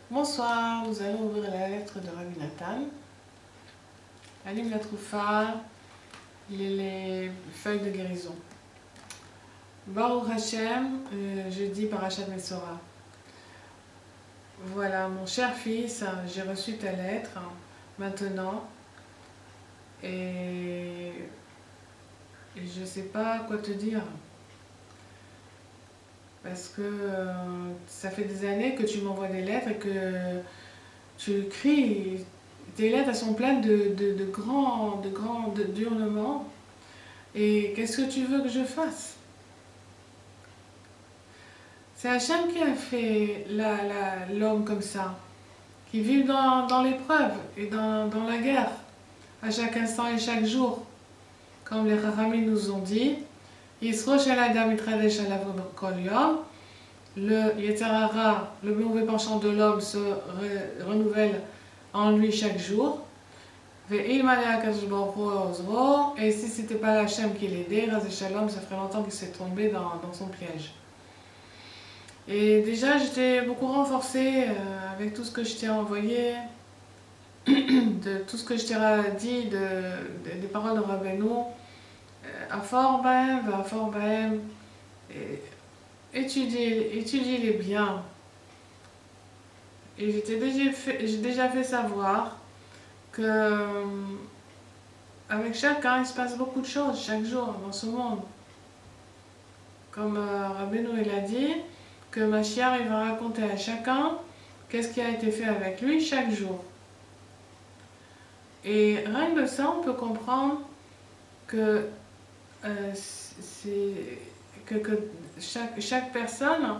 Bonsoir, nous allons ouvrir la lettre de Rabbi Nathan. Alim la Troufa, les feuilles de guérison. Baruch Hashem, jeudi Parashat Mesorah. Voilà, mon cher fils, j'ai reçu ta lettre maintenant et je ne sais pas quoi te dire. Parce que ça fait des années que tu m'envoies des lettres et que tu écris. Tes lettres, elles sont pleines d'hurlements. Et qu'est-ce que tu veux que je fasse? C'est Hachem qui a fait l'homme comme ça, qui vit dans l'épreuve et dans la guerre, à chaque instant et chaque jour. Comme les Chachamim nous ont dit, le Yetzer Hara, le mauvais penchant de l'homme, se renouvelle en lui chaque jour. Et si c'était pas Hachem qui l'aidait, ça ferait longtemps qu'il s'est tombé dans son piège. Et déjà, j'étais beaucoup renforcée avec tout ce que je t'ai envoyé, de tout ce que je t'ai dit, des paroles de Rabbeinu. Étudie-les bien. Et j'ai déjà fait savoir que avec chacun, il se passe beaucoup de choses chaque jour dans ce monde. Comme Rabbeinu il a dit, que Mashiach il va raconter à chacun qu'est-ce qui a été fait avec lui chaque jour. Et rien que de ça, on peut comprendre que, chaque personne,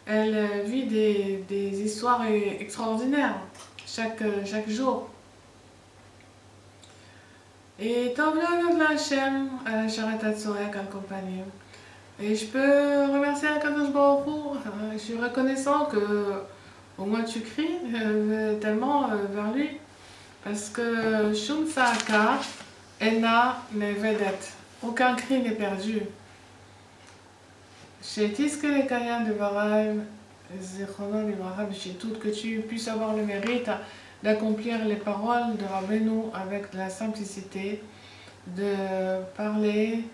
elle vit des histoires extraordinaires chaque jour. Et tant mieux de la Hachem, à la Sharat Hatzorek, à la compagnie. Et je peux remercier Akadosh Baruch Hu. Je suis reconnaissant que au moins tu cries tellement vers lui. Parce que Shum Saaka Ena Nevedet. Aucun cri n'est perdu. Chez Tiske les Kayan de Varaim, Zechonon Ibrahim, chez tout, que tu puisses avoir le mérite d'accomplir les paroles de Rabbeinu avec de la simplicité, de parler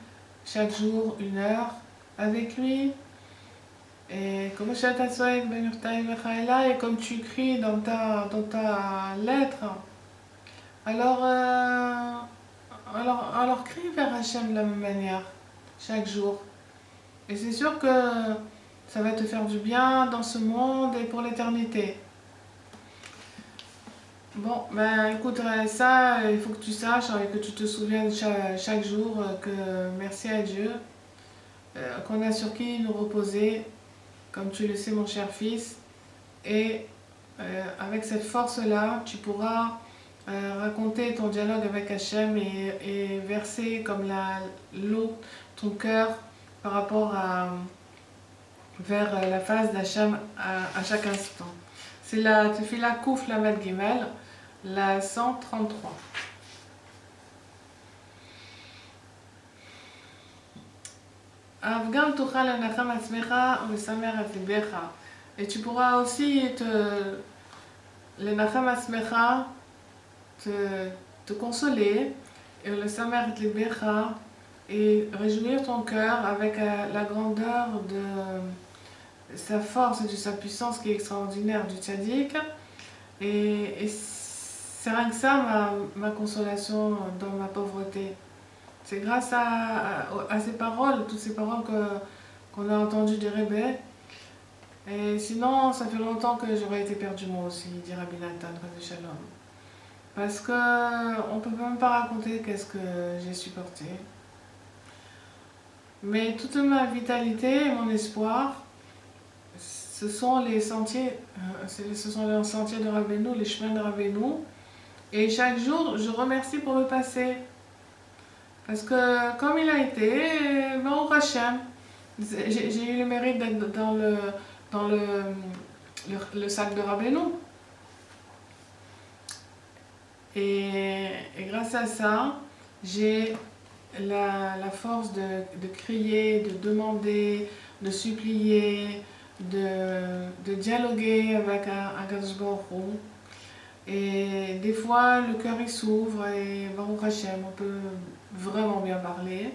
chaque jour 1 heure avec lui. Et comme et comme tu écris dans ta lettre, alors crie vers Hachem de la même manière, chaque jour. Et c'est sûr que ça va te faire du bien dans ce monde et pour l'éternité. Bon, ben écoute, ça, il faut que tu saches et que tu te souviennes chaque jour que merci à Dieu, qu'on a sur qui nous reposer, comme tu le sais mon cher fils. Et avec cette force-là, tu pourras raconter ton dialogue avec Hachem et verser comme l'eau ton cœur par rapport vers la face d'Hachem à chaque instant. C'est la Tefila Kouf Lamed Gimel, la 133. Afghan Tuchal Anacham Asmecha Vesamer Atlibecha. Et tu pourras aussi l'Enacham Asmecha te consoler, et le Samer Atlibecha, et réjouir ton cœur avec la grandeur de sa force et de sa puissance qui est extraordinaire du tzaddik. Et c'est rien que ça ma consolation dans ma pauvreté. C'est grâce à ces paroles, toutes ces paroles qu'on a entendues du Rebbe. Et sinon, ça fait longtemps que j'aurais été perdue moi aussi, dit Rabbi Nathan, Shalom. Parce qu'on ne peut même pas raconter qu'est-ce que j'ai supporté. Mais toute ma vitalité et mon espoir, ce sont les sentiers de Rabbeinu, les chemins de Rabbeinu. Et chaque jour, je remercie pour le passé. Parce que comme il a été, Baruch Hashem, j'ai eu le mérite d'être dans le sac de Rabbeinu. Et grâce à ça, j'ai la force de crier, de demander, de supplier, de dialoguer avec un Kadosh Baruch Hu. Et des fois, le cœur il s'ouvre et Baruch Hashem, on peut vraiment bien parler.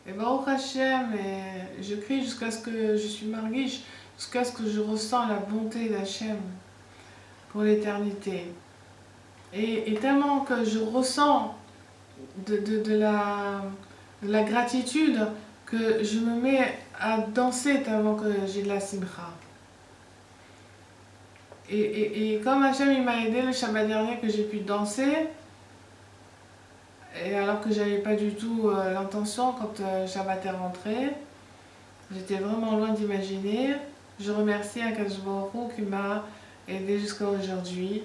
Et Baruch Hashem, et je crie jusqu'à ce que je suis marguiche, jusqu'à ce que je ressens la bonté d'Hachem pour l'éternité. Et tellement que je ressens de la gratitude que je me mets à danser tellement que j'ai de la simcha. Et comme Hachem il m'a aidé le Shabbat dernier que j'ai pu danser, et alors que j'avais pas du tout l'intention quand Shabbat est rentré, j'étais vraiment loin d'imaginer. Je remercie Akadosh Baruch Hu qui m'a aidé jusqu'à aujourd'hui.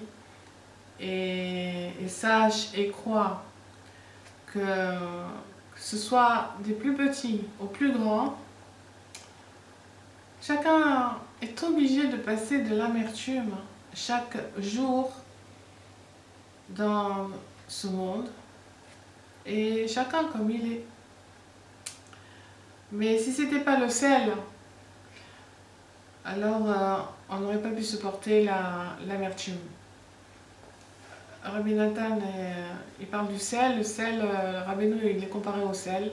Et sache et crois que ce soit des plus petits aux plus grands, chacun est obligé de passer de l'amertume chaque jour dans ce monde. Et chacun comme il est. Mais si c'était pas le sel, alors on n'aurait pas pu supporter l'amertume. Rabbi Nathan, il parle du sel. Le sel, Rabbeinu, il est comparé au sel.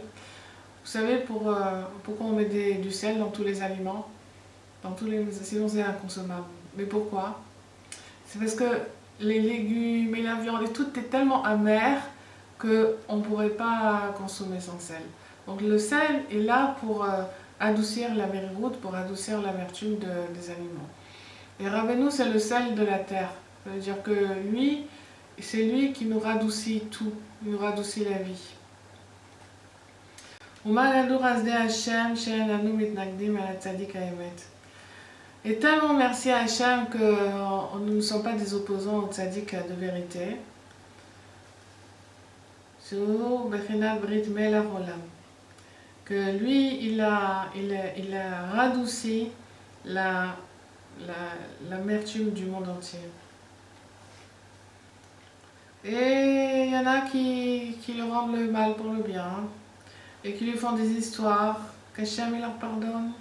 Vous savez pourquoi on met du sel dans tous les aliments, sinon c'est inconsommable. Mais pourquoi? C'est parce que les légumes et la viande et tout est tellement amer qu'on ne pourrait pas consommer sans sel. Donc le sel est là pour adoucir la mériroute, pour adoucir l'amertume des aliments. Et Rabbeinu, c'est le sel de la terre. Ça veut dire que lui, c'est lui qui nous radoucit tout, il nous radoucit la vie. Et tellement merci à Hachem que nous ne sommes pas des opposants au tzaddik de vérité. Que lui, il a radouci l'amertume du monde entier. Et il y en a qui lui rendent le mal pour le bien et qui lui font des histoires, qu'Hachem il leur pardonne.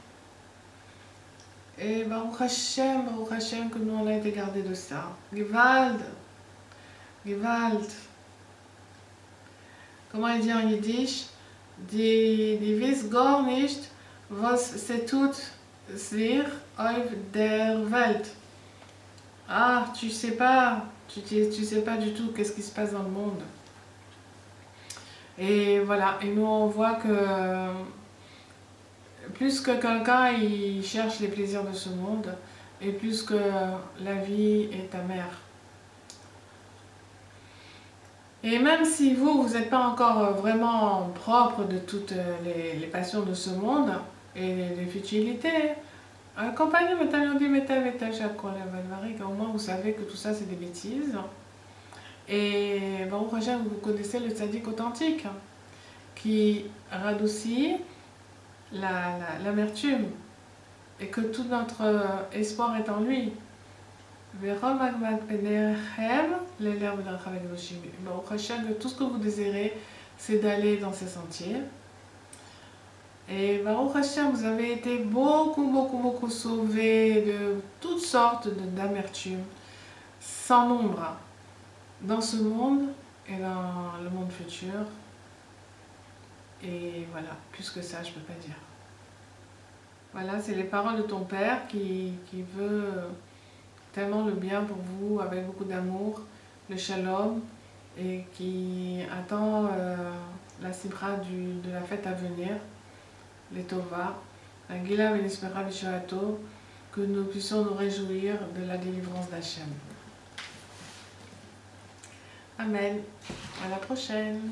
Et Baruch Hashem, que nous on a été gardés de ça. Gewalt. Comment il dit en yiddish? Die wiss gar nicht, was se tut sich auf der Welt. Ah, tu sais pas du tout qu'est-ce qui se passe dans le monde. Et voilà, et nous on voit que plus que quelqu'un il cherche les plaisirs de ce monde, et plus que la vie est amère. Et même si vous n'êtes pas encore vraiment propre de toutes les passions de ce monde et les futilités, accompagnez au moins vous savez que tout ça c'est des bêtises. Et Baruch Hashem, vous connaissez le tzaddik authentique qui radoucit l'amertume et que tout notre espoir est en lui. Baruch Hashem, tout ce que vous désirez, c'est d'aller dans ces sentiers. Et Baruch Hashem, vous avez été beaucoup sauvés de toutes sortes d'amertume, sans nombre, dans ce monde et dans le monde futur. Et voilà, plus que ça, je ne peux pas dire. Voilà, c'est les paroles de ton Père qui veut tellement le bien pour vous, avec beaucoup d'amour, le shalom, et qui attend la simcha de la fête à venir, les tova, la gila venispera vishoato, que nous puissions nous réjouir de la délivrance d'Hachem. Amen. À la prochaine.